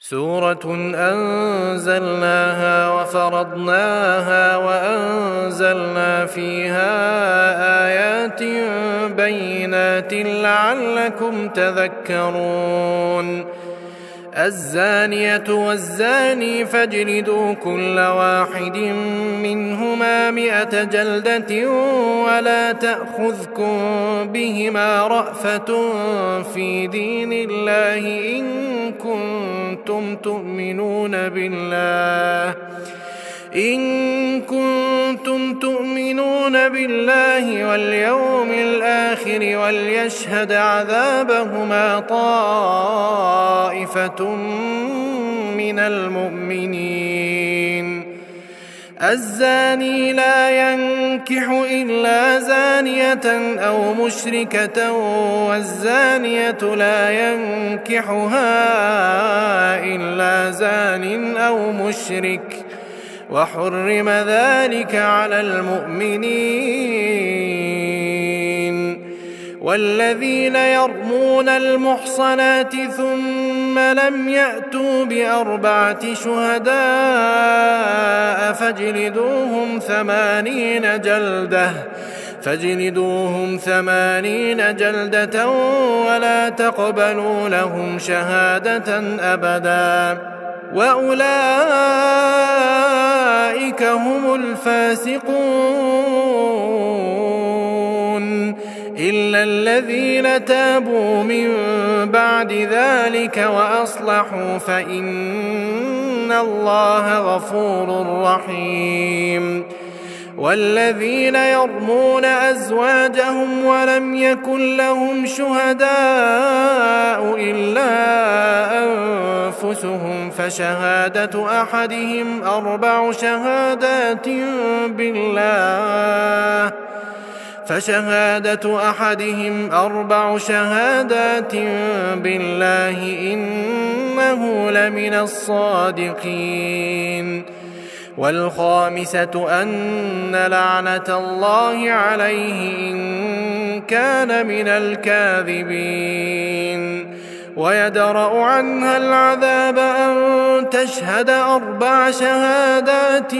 سورة أنزلناها وفرضناها وأنزلنا فيها آيات بينات لعلكم تذكرون. الزانية والزاني فاجلدوا كل واحد منهما 100 جلدة ولا تأخذكم بهما رأفة في دين الله إن كنتم تؤمنون بالله واليوم الآخر وليشهد عذابهما طائفة من المؤمنين. الزاني لا ينكح إلا زانية أو مشركة والزانية لا ينكحها إلا زان أو مشرك وحرم ذلك على المؤمنين. والذين يرمون المحصنات ثم لم يأتوا ب4 شهداء فاجلدوهم 80 جلدة ولا تقبلوا لهم شهادة أبدا وأولئك هم الفاسقون إلا الذين تابوا من بعد ذلك وأصلحوا فإن الله غفور رحيم. والذين يرمون أزواجهم ولم يكن لهم شهداء إلا أنفسهم فشهادة أحدهم 4 شهادات بالله إنه لمن الصادقين. والخامسة أن لعنة الله عليه إن كان من الكاذبين. ويدرأ عنها العذاب أن تشهد 4 شهادات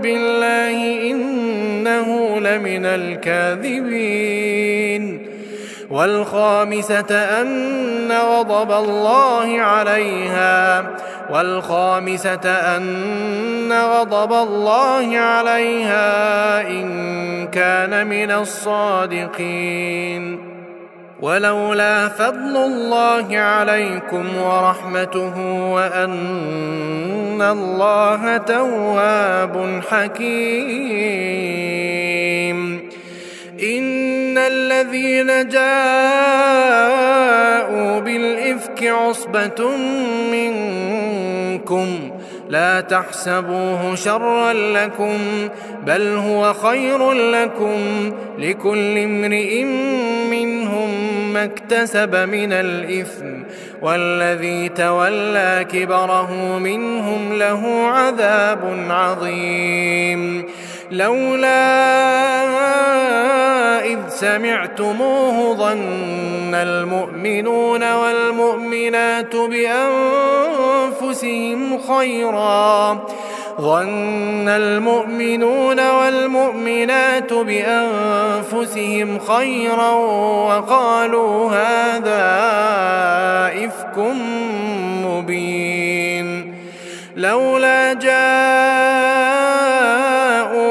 بالله إنه لمن الكاذبين. والخامسة أن غضب الله عليها إن كان من الصادقين. ولولا فضل الله عليكم ورحمته وأن الله تواب حكيم. إن الذين جاءوا بالإفك عصبة منكم لا تحسبوه شرا لكم بل هو خير لكم لكل امرئ منهم ما اكتسب من الإثم والذي تولى كبره منهم له عذاب عظيم. لولا إذ سمعتموه ظن المؤمنون والمؤمنات بأنفسهم خيرا وقالوا هذا إفك مبين. لولا جاءوا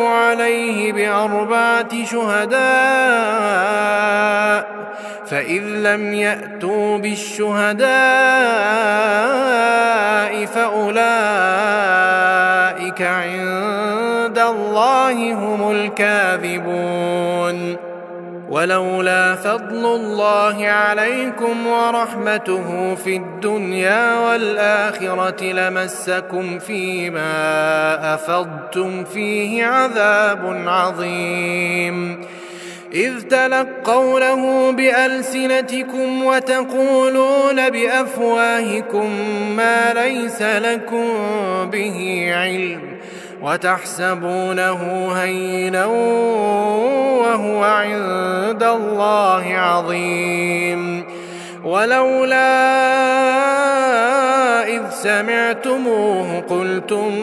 عليه ب4 شهداء فإذ لم يأتوا بالشهداء فأولئك عند الله هم الكاذبون. ولولا فضل الله عليكم ورحمته في الدنيا والآخرة لمسكم فيما أفضتم فيه عذاب عظيم. إذ تلقونه بألسنتكم وتقولون بأفواهكم ما ليس لكم به علم وتحسبونه هينا وهو عند الله عظيم. ولولا إذ سمعتموه قلتم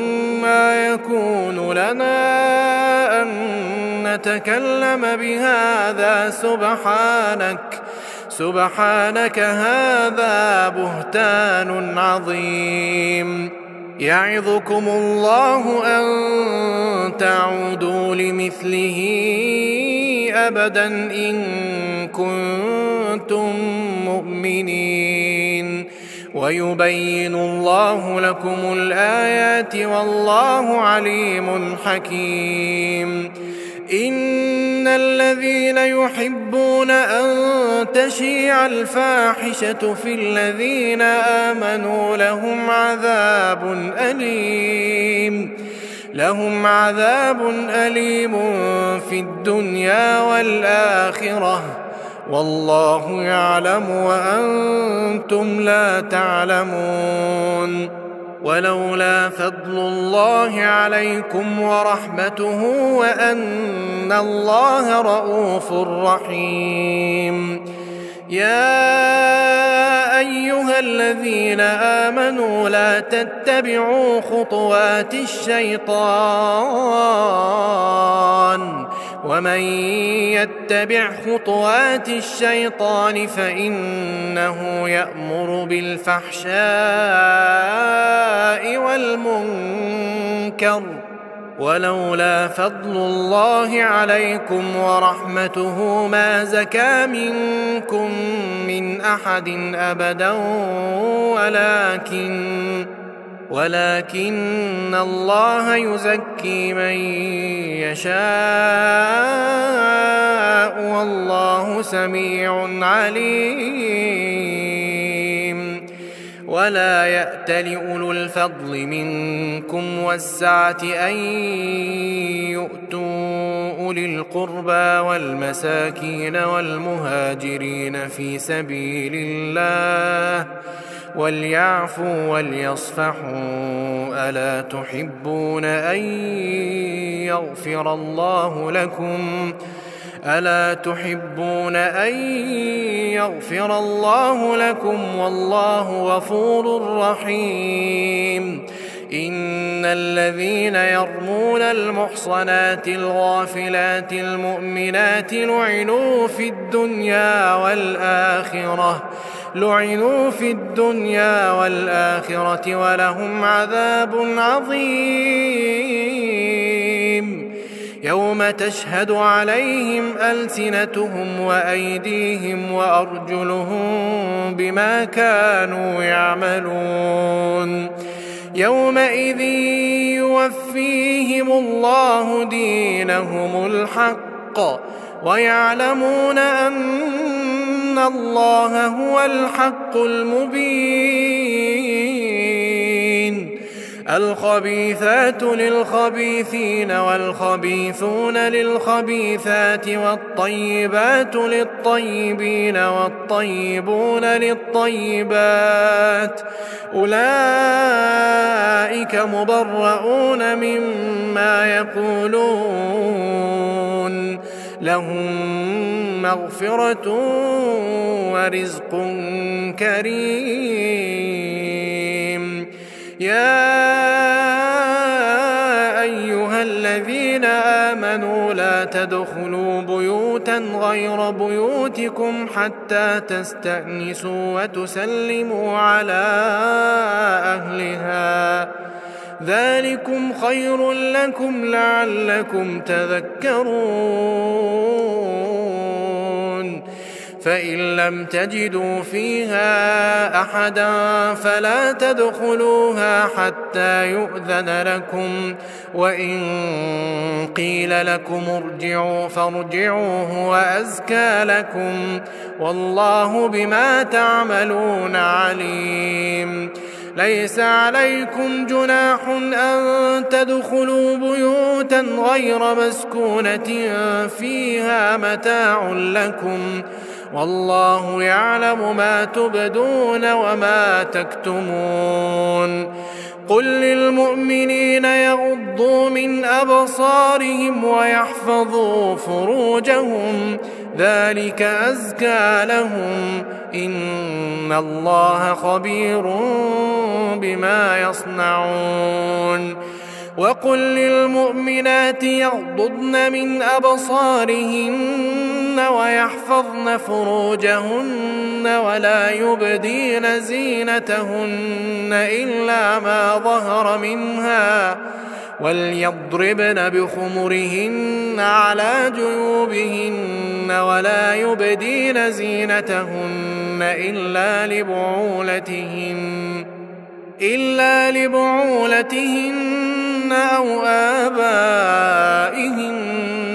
ما يكون لنا أن نتكلم بهذا سبحانك هذا بهتان عظيم. يعظكم الله أن تعودوا لمثله أبدا إن كنتم مؤمنين ويبين الله لكم الآيات والله عليم حكيم. إن الذين يحبون أن تشيع الفاحشة في الذين آمنوا لهم عذاب أليم في الدنيا والآخرة والله يعلم وأنتم لا تعلمون. ولولا فضل الله عليكم ورحمته وأن الله رءوف رحيم. يا أيها الذين آمنوا لا تتبعوا خطوات الشيطان ومن يتبع خطوات الشيطان فإنه يأمر بالفحشاء والمنكر. ولولا فضل الله عليكم ورحمته ما زكى منكم من أحد أبدا ولكن الله يزكي من يشاء والله سميع عليم. ولا يأت لأولو الفضل منكم والسعة أن يؤتوا أولي القربى والمساكين والمهاجرين في سبيل الله وليعفوا وليصفحوا ألا تحبون أن يغفر الله لكم والله غفور رحيم. إن الذين يرمون المحصنات الغافلات المؤمنات لعنوا في الدنيا والآخرة ولهم عذاب عظيم. يوم تشهد عليهم ألسنتهم وأيديهم وأرجلهم بما كانوا يعملون. يومئذ يوفيهم الله دينهم الحق ويعلمون أن الله هو الحق المبين. الخبيثات للخبيثين والخبيثون للخبيثات والطيبات للطيبين والطيبون للطيبات أولئك مبرؤون مما يقولون لهم مغفرة ورزق كريم. يا أيها الذين آمنوا لا تدخلوا بيوتا غير بيوتكم حتى تستأنسوا وتسلموا على أهلها ذلكم خير لكم لعلكم تذكرون. فإن لم تجدوا فيها أحدا فلا تدخلوها حتى يؤذن لكم وإن قيل لكم ارجعوا فارجعوا هو أزكى لكم والله بما تعملون عليم. ليس عليكم جناح أن تدخلوا بيوتا غير مسكونة فيها متاع لكم والله يعلم ما تبدون وما تكتمون. قل للمؤمنين يغضوا من أبصارهم ويحفظوا فروجهم ذلك أزكى لهم إن الله خبير بما يصنعون وقل للمؤمنات يغضضن من أبصارهن ويحفظن فروجهن ولا يبدين زينتهن إلا ما ظهر منها وليضربن بخمرهن على جيوبهن ولا يبدين زينتهن إلا لبعولتهن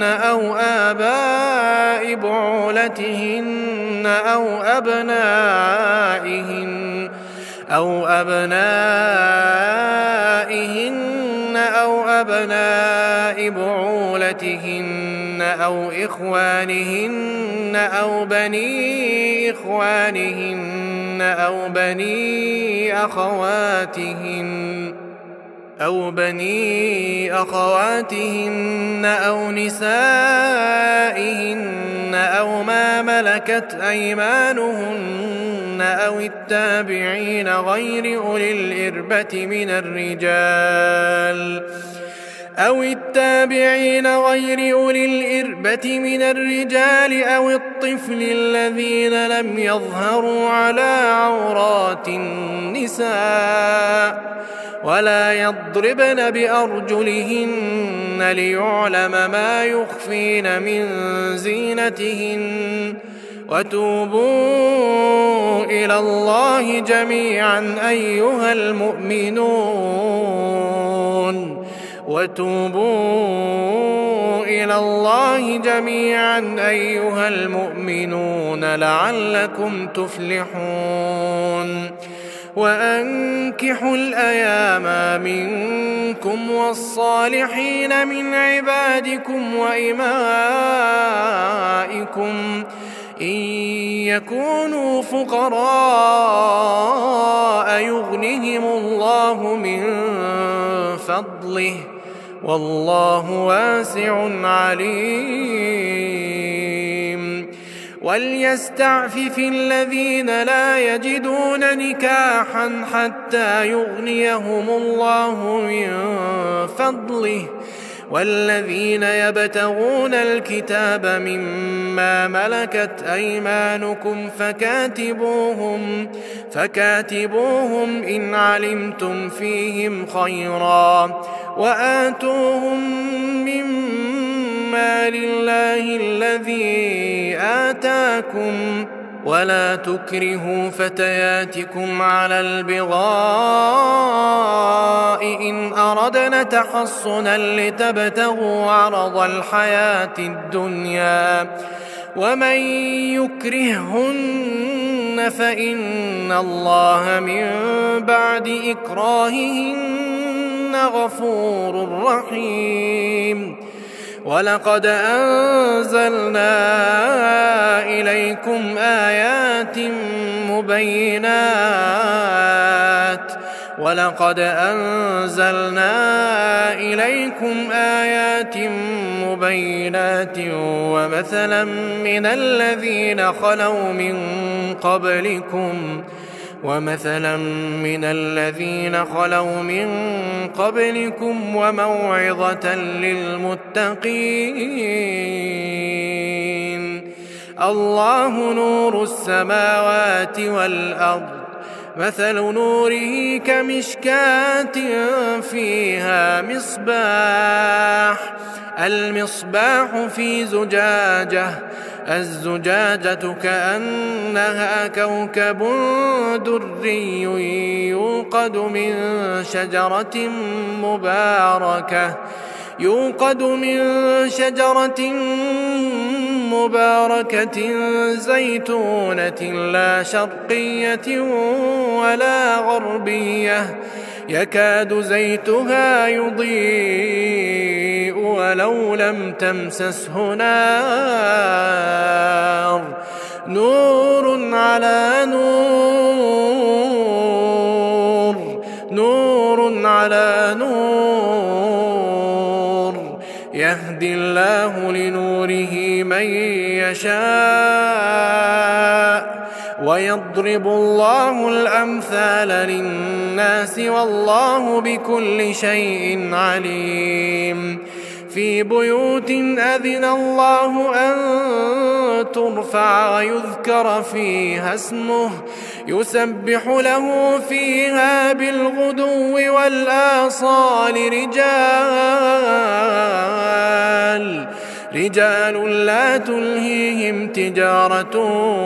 أو آباء بعولتهن أو أبناء بعولتهن أو إخوانهن أو بني إخوانهن أو بني أخواتهن أو نسائهن أو ما ملكت أيمانهن أو التابعين غير أولي الإربة من الرجال أو الطفل الذين لم يظهروا على عورات النساء ولا يضربن بأرجلهن ليعلم ما يخفين من زينتهن وتوبوا إلى الله جميعا أيها المؤمنون لعلكم تفلحون وأنكحوا الأيام منكم والصالحين من عبادكم وإمائكم إن يكونوا فقراء يغنهم الله من فضله والله واسع عليم وليستعفف الذين لا يجدون نكاحا حتى يغنيهم الله من فضله والذين يبتغون الكتاب مما ملكت أيمانكم فكاتبوهم إن علمتم فيهم خيرا وآتوهم مما لله الذي آتاكم ولا تكرهوا فتياتكم على البغاء إن أردنا تحصنا لتبتغوا عرض الحياة الدنيا ومن يكرههن فإن الله من بعد إكراههن غفور رحيم ولقد أنزلنا إليكم آيات مبينات ومثلا من الذين خلوا من قبلكم وموعظة للمتقين الله نور السماوات والأرض مثل نوره كمشكاة فيها المصباح في زجاجة الزجاجة كأنها كوكب دري يوقد من شجرة مباركة زيتونة لا شرقية ولا غربية يكاد زيتها يضيء ولو لم تمسسه نار نور على نور يهدي الله لنوره من يشاء ويضرب الله الأمثال للناس والله بكل شيء عليم. في بيوت أذن الله أن ترفع ويذكر فيها اسمه يسبح له فيها بالغدو والآصال رجال لا تلهيهم تجارة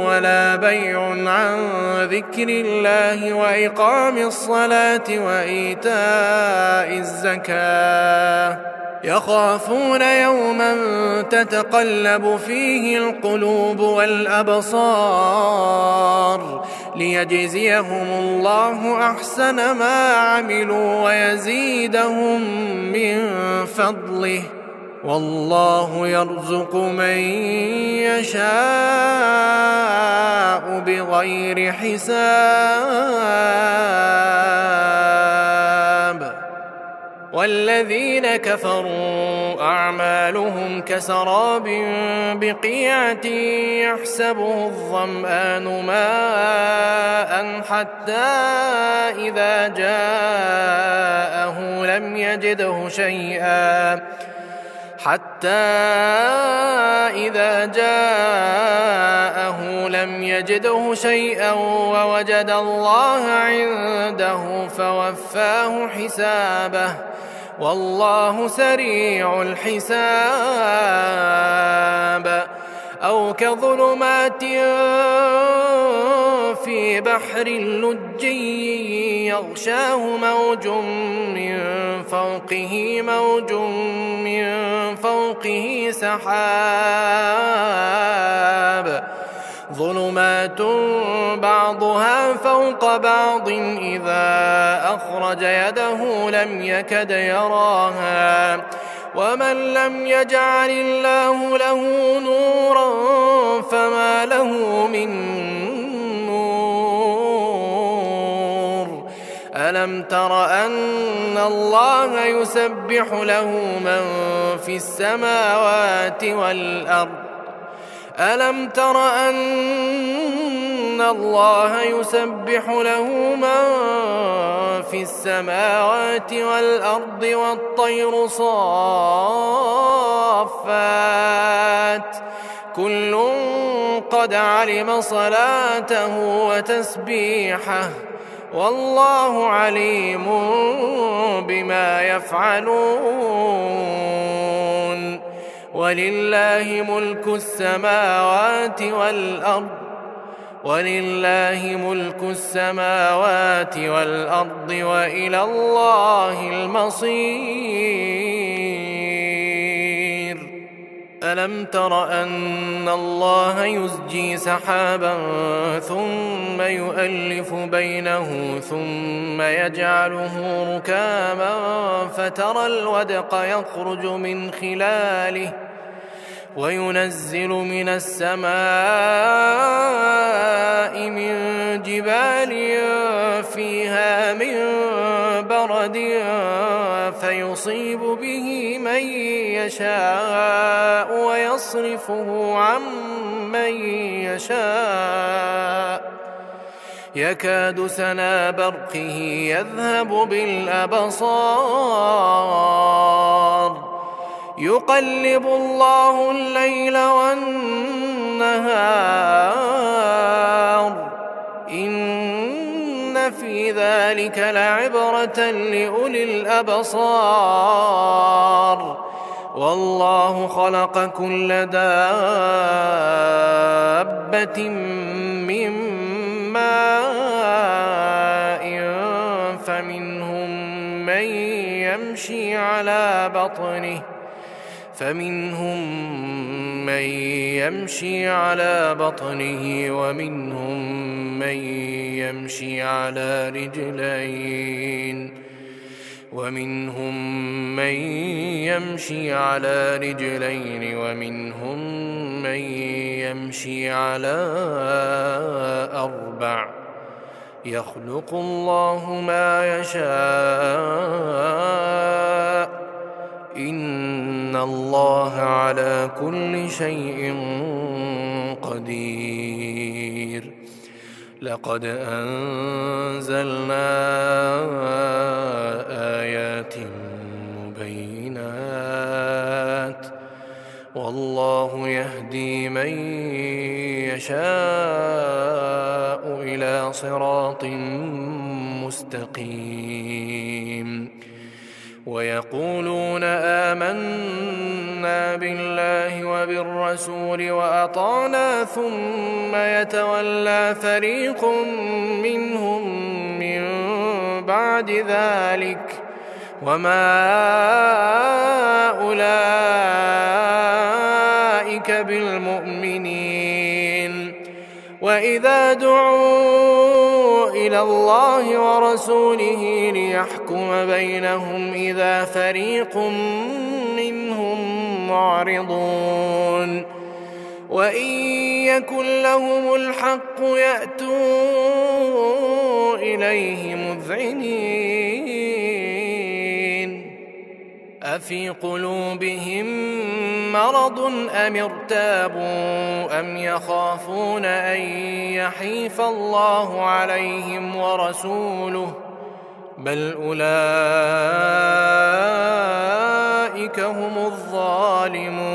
ولا بيع عن ذكر الله وإقام الصلاة وإيتاء الزكاة يخافون يوما تتقلب فيه القلوب والأبصار ليجزيهم الله أحسن ما عملوا ويزيدهم من فضله والله يرزق من يشاء بغير حساب. والذين كفروا أعمالهم كسراب بقيعة يحسبه الظمآن ماء حتى إذا جاءه لم يجده شيئا ووجد الله عنده فوفاه حسابه والله سريع الحساب. أو كظلمات في بحر لجي يغشاه موج من فوقه سحاب ظلمات بعضها فوق بعض إذا أخرج يده لم يكد يراها ومن لم يجعل الله له نورا فما له من نور. ألم تر أن الله يسبح له من في السماوات والأرض والطير صافات كل قد علم صلاته وتسبيحه والله عليم بما يفعلون. ولله ملك السماوات والأرض وإلى الله المصير. ألم تر أن الله يزجي سحابا ثم يؤلف بينه ثم يجعله ركاما فترى الودق يخرج من خلاله وينزل من السماء من جبال فيها من برد فيصيب به من يشاء ويصرفه عن من يشاء يكاد سنا برقه يذهب بالأبصار يقلب الله الليل والنهار إن في ذلك لعبرة لأولي الأبصار. والله خلق كل دابة من ماء فمنهم من يمشي على بطنه ومنهم من يمشي على رجلين ومنهم من يمشي على أربع يخلق الله ما يشاء إن الله على كل شيء قدير. لقد أنزلنا آيات مبينات والله يهدي من يشاء إلى صراط مستقيم ويقولون آمنا بالله وبالرسول وأطعنا ثم يتولى فريق منهم من بعد ذلك وما أولئك بالمؤمنين وإذا دعوا إلى الله ورسوله ليحكم بينهم إذا فريق منهم معرضون وإن يكن لهم الحق يأتوا إليه مذعنين أفي قلوبهم مرض أم ارتابوا أم يخافون أن يحيف الله عليهم ورسوله بل أولئك هم الظالمون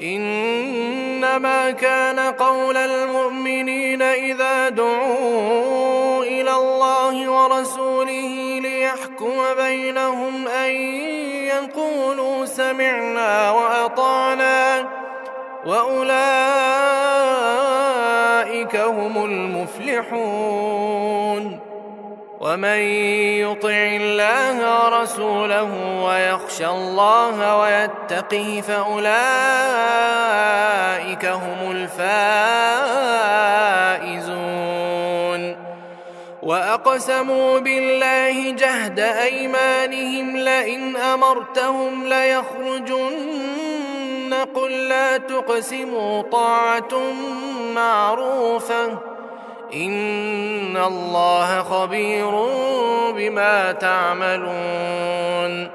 إنما كان قول المؤمنين إذا دعوا إلى الله ورسوله ليحكم بينهم أن يقولوا سمعنا وأطعنا وأولئك هم المفلحون ومن يطع الله ورسوله ويخشى الله ويتقه فأولئك هم الفائزون وأقسموا بالله جهد أيمانهم لئن أمرتهم ليخرجن قل لا تقسموا طاعة معروفة إن الله خبير بما تعملون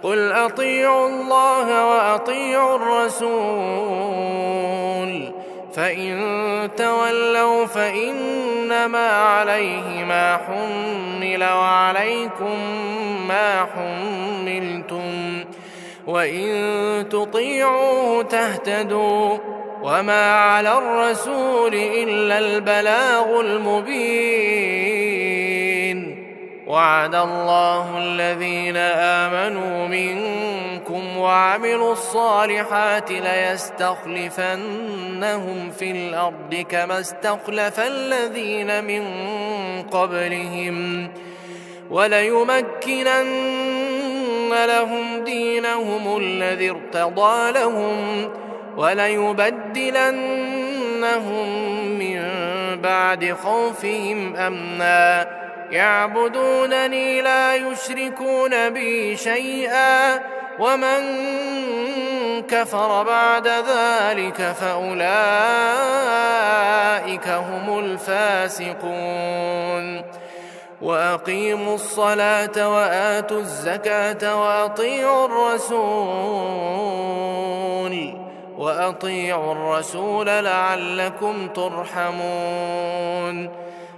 قل أطيعوا الله وأطيعوا الرسول فإن تولوا فإنما عليه ما حمل وعليكم ما حملتم وإن تطيعوه تهتدوا وما على الرسول إلا البلاغ المبين وعد الله الذين آمنوا منكم وعملوا الصالحات ليستخلفنهم في الأرض كما استخلف الذين من قبلهم وليمكنن لهم دينهم الذي ارتضى لهم وليبدلنهم من بعد خوفهم أمنا يعبدونني لا يشركون بي شيئا ومن كفر بعد ذلك فأولئك هم الفاسقون وأقيموا الصلاة وآتوا الزكاة وأطيعوا الرسول لعلكم ترحمون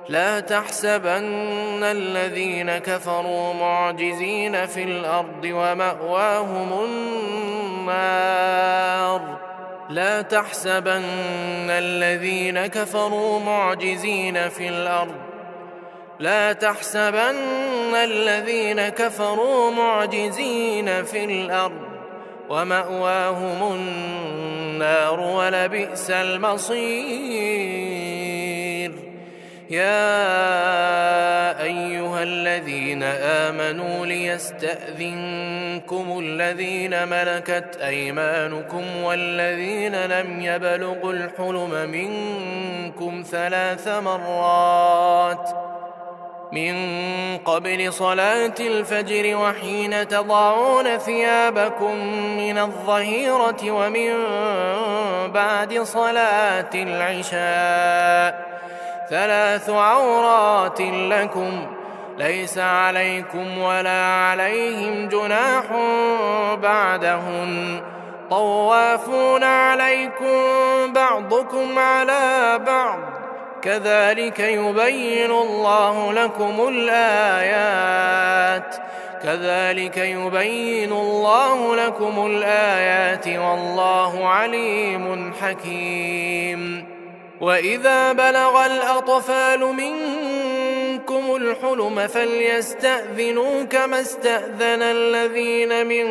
لا تحسبن الذين كفروا معجزين في الأرض ومأواهم النار لا تحسبن الذين كفروا معجزين في الأرض لا تحسبن الذين كفروا معجزين في الأرض ومأواهم النار ولبئس المصير يا أيها الذين آمنوا ليستأذنكم الذين ملكت أيمانكم والذين لم يبلغوا الحلم منكم 3 مرات من قبل صلاة الفجر وحين تضعون ثيابكم من الظهيرة ومن بعد صلاة العشاء 3 عورات لكم ليس عليكم ولا عليهم جناح بعدهن طوافون عليكم بعضكم على بعض كذلك يبين الله لكم الآيات والله عليم حكيم. وإذا بلغ الأطفال منكم الحلم فليستأذنوا كما استأذن الذين من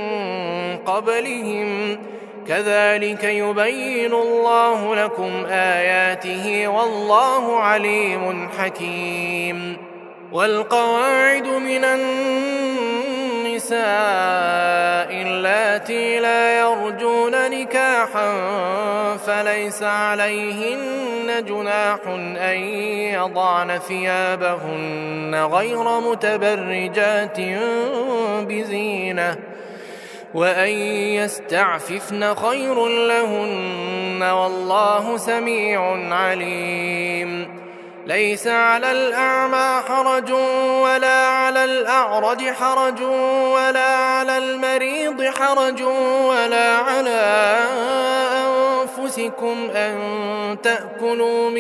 قبلهم كذلك يبين الله لكم آياته والله عليم حكيم. والقواعد من النساء اللاتي لا يرجون نكاحا فليس عليهن جناح أن يضعن ثيابهن غير متبرجات بزينة وأن يستعففن خير لهن والله سميع عليم. ليس على الأعمى حرج ولا على الأعرج حرج ولا على المريض حرج ولا على أنفسكم أن تأكلوا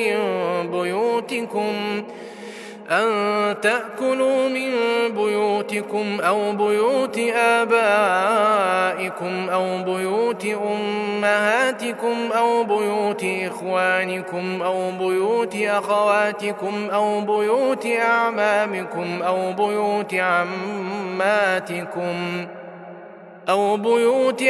من بيوتكم أو بيوت آبائكم أو بيوت أمهاتكم أو بيوت إخوانكم أو بيوت أخواتكم أو بيوت أعمامكم أو بيوت عماتكم أو بيوت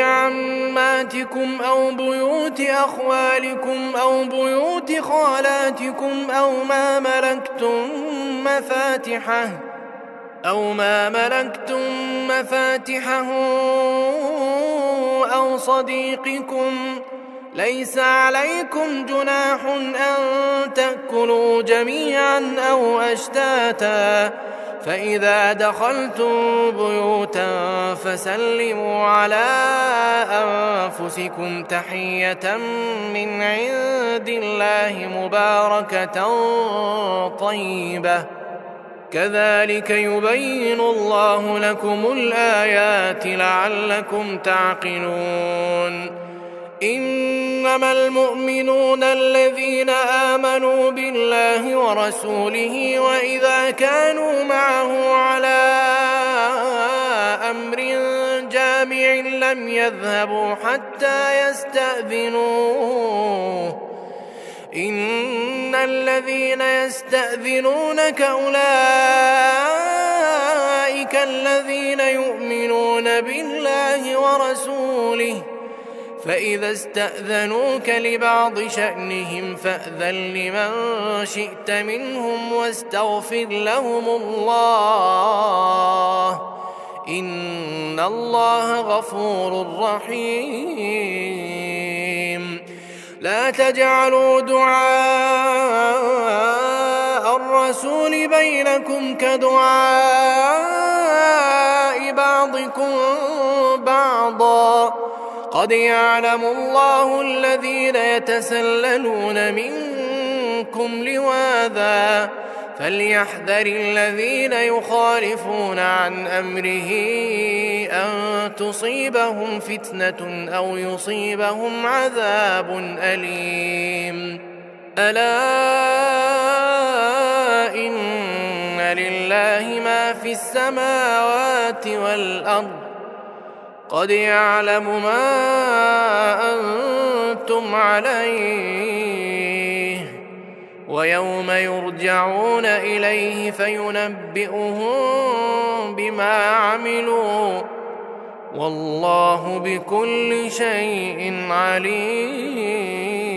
أخوالكم أو بيوت خالاتكم أو ما ملكتم مفاتحه أو صديقكم. ليس عليكم جناح أن تأكلوا جميعا أو أشتاتا فإذا دخلتم بيوتا فسلموا على أنفسكم تحية من عند الله مباركة طيبة كذلك يبين الله لكم الآيات لعلكم تعقلون. إنما المؤمنون الذين آمنوا بالله ورسوله وإذا كانوا معه على أمر جامع لم يذهبوا حتى يستأذنوه. إن الذين يستأذنونك أولئك الذين يؤمنون بالله ورسوله فإذا استأذنوك لبعض شأنهم فأذن لمن شئت منهم واستغفر لهم الله إن الله غفور رحيم. لا تجعلوا دعاء الرسول بينكم كدعاء بعضكم بعضا قد يعلم الله الذين يتسللون منكم لواذا فليحذر الذين يخالفون عن أمره أن تصيبهم فتنة أو يصيبهم عذاب أليم. ألا إن لله ما في السماوات والأرض قد يعلم ما أنتم عليه ويوم يرجعون إليه فينبئهم بما عملوا والله بكل شيء عليم.